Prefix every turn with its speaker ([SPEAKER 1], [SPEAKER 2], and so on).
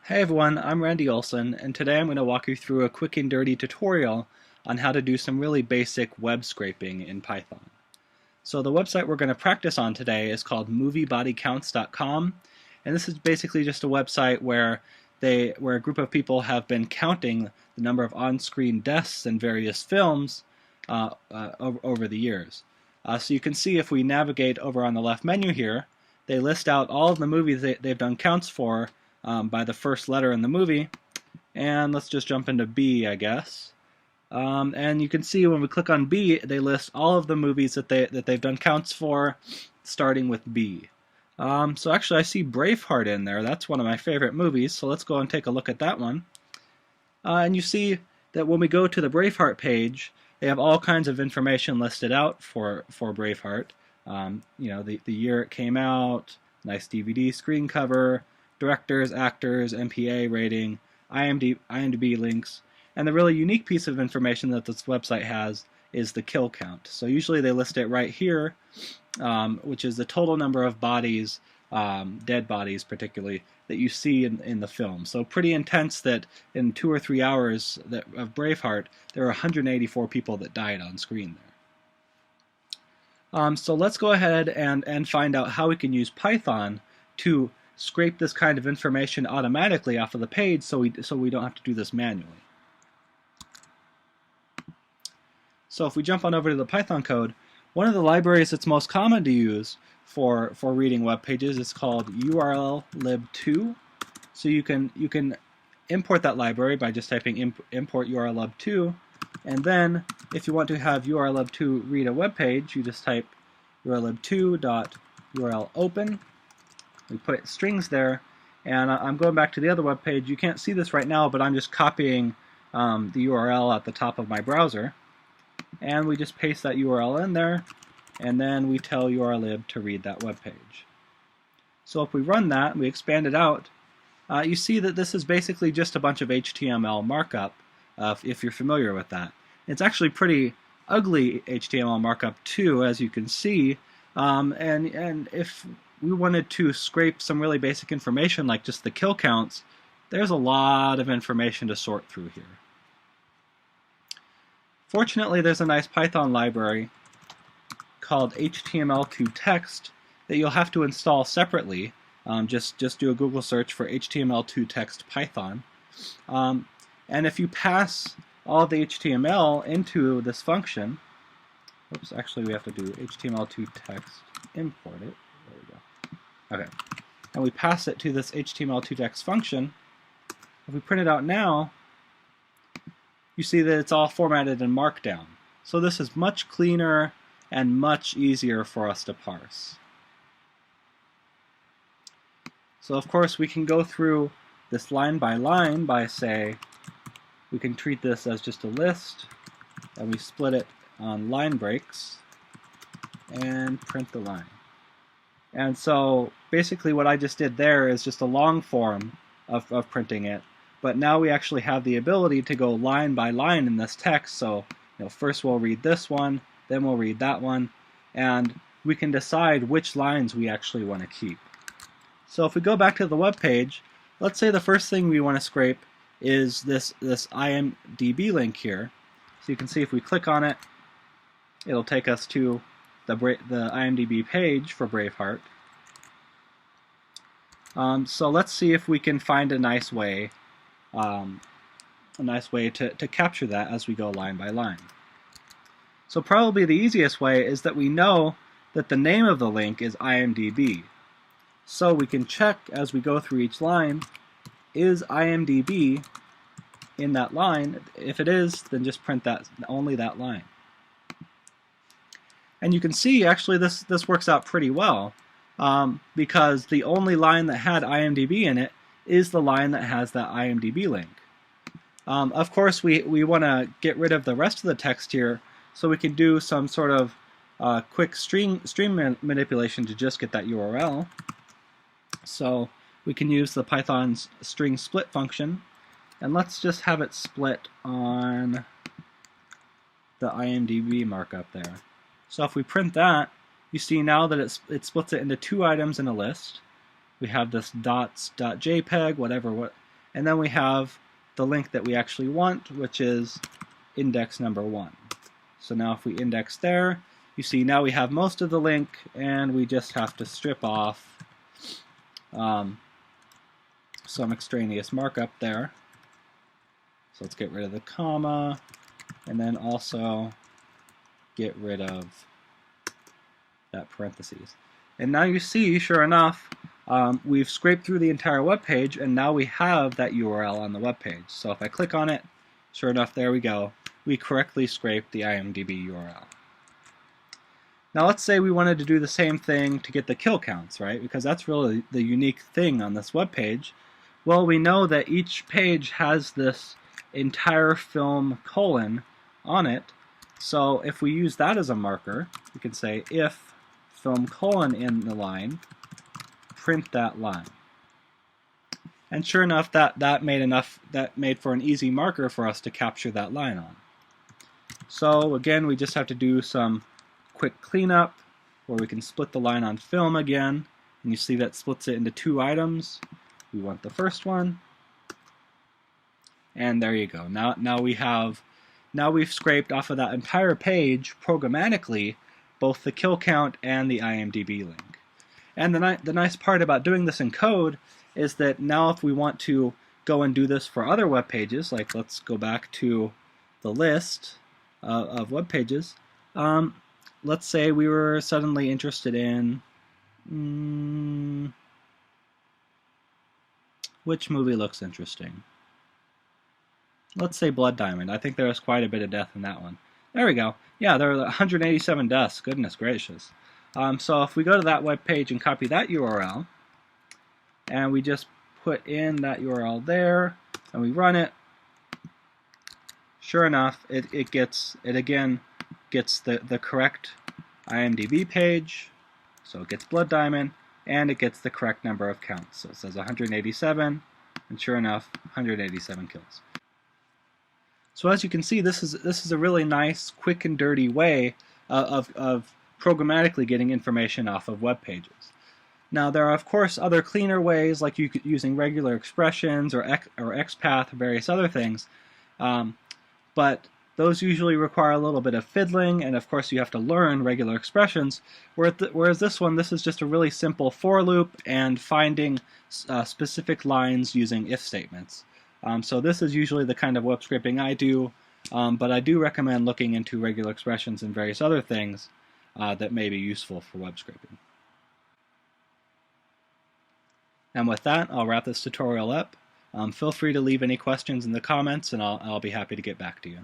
[SPEAKER 1] Hey everyone, I'm Randy Olson, and today I'm going to walk you through a quick and dirty tutorial on how to do some really basic web scraping in Python. So the website we're going to practice on today is called moviebodycounts.com, and this is basically just a website where a group of people have been counting the number of on-screen deaths in various films over the years. So you can see if we navigate over on the left menu here, they list out all of the movies they've done counts for by the first letter in the movie, and let's just jump into B, I guess. And you can see when we click on B, they list all of the movies that they've done counts for, starting with B. So actually, I see Braveheart in there. That's one of my favorite movies. So let's go and take a look at that one. And you see that when we go to the Braveheart page, they have all kinds of information listed out for Braveheart. The year it came out, nice DVD screen cover, directors, actors, MPA rating, IMDb links, and the really unique piece of information that this website has is the kill count. So usually they list it right here, which is the total number of bodies, dead bodies particularly, that you see in the film. So pretty intense that in 2 or 3 hours of Braveheart, there are 184 people that died on screen there. So let's go ahead and find out how we can use Python to scrape this kind of information automatically off of the page so we don't have to do this manually. So if we jump on over to the Python code, one of the libraries that's most common to use for reading web pages is called urllib2. So you can import that library by just typing import urllib2, and then if you want to have urllib2 read a web page, you just type urllib2.urlopen. We put strings there, and I'm going back to the other web page. You can't see this right now, but I'm just copying the URL at the top of my browser, and we just paste that URL in there, and then we tell urllib to read that web page. So if we run that and we expand it out, you see that this is basically just a bunch of HTML markup, if you're familiar with that. It's actually pretty ugly HTML markup too, as you can see, and if we wanted to scrape some really basic information like just the kill counts, there's a lot of information to sort through here. Fortunately, there's a nice Python library called HTML2text that you'll have to install separately. Just do a Google search for HTML2text Python. And if you pass all the HTML into this function, oops, actually we have to do HTML2text import it. There we go. Okay, and we pass it to this HTML2text function. If we print it out now, you see that it's all formatted in Markdown. So this is much cleaner and much easier for us to parse. So of course we can go through this line by line by, say, we can treat this as just a list, and we split it on line breaks and print the line. And so basically what I just did there is just a long form of printing it, but now we actually have the ability to go line by line in this text. So first we'll read this one, then we'll read that one, and we can decide which lines we actually want to keep. So if we go back to the web page, let's say the first thing we want to scrape is this IMDb link here. So you can see if we click on it, it'll take us to the IMDb page for Braveheart. So let's see if we can find a nice way to capture that as we go line by line. So probably the easiest way is that we know that the name of the link is IMDb. So we can check as we go through each line, is IMDb in that line? If it is, then just print only that line. And you can see actually this works out pretty well, because the only line that had IMDb in it is the line that has that IMDb link. Of course, we want to get rid of the rest of the text here, so we can do some sort of quick string manipulation to just get that URL. So we can use the Python's string split function, and let's just have it split on the IMDb markup there. So if we print that, you see now that it splits it into 2 items in a list. We have this dots.jpg, whatever And then we have the link that we actually want, which is index number 1. So now if we index there, you see now we have most of the link, and we just have to strip off some extraneous markup there. So let's get rid of the comma, and then also get rid of that parentheses. And now you see, sure enough, we've scraped through the entire web page, and now we have that URL on the web page. So if I click on it, sure enough, there we go. We correctly scraped the IMDb URL. Now let's say we wanted to do the same thing to get the kill counts, right? Because that's really the unique thing on this web page. Well, we know that each page has this entire film colon on it. So if we use that as a marker, we can say if film colon in the line, print that line. And sure enough, that made for an easy marker for us to capture that line on. So again, we just have to do some quick cleanup where we can split the line on film again, and you see that splits it into 2 items. We want the first one, and there you go. Now we've scraped off of that entire page programmatically both the kill count and the IMDb link. And the nice part about doing this in code is that now if we want to go and do this for other web pages, like let's go back to the list of web pages. Let's say we were suddenly interested in which movie looks interesting. Let's say Blood Diamond. I think there was quite a bit of death in that one. There we go. Yeah, there are 187 deaths. Goodness gracious. So if we go to that web page and copy that URL, and we just put in that URL there, and we run it, sure enough, it again gets the correct IMDb page, so it gets Blood Diamond, and it gets the correct number of counts. So it says 187, and sure enough, 187 kills. So as you can see, this is a really nice, quick and dirty way of programmatically getting information off of web pages. Now there are of course other cleaner ways, like using regular expressions or XPath or various other things, but those usually require a little bit of fiddling, and of course you have to learn regular expressions, whereas this is just a really simple for loop and finding specific lines using if statements. So this is usually the kind of web scraping I do, but I do recommend looking into regular expressions and various other things that may be useful for web scraping. And with that, I'll wrap this tutorial up. Feel free to leave any questions in the comments, and I'll be happy to get back to you.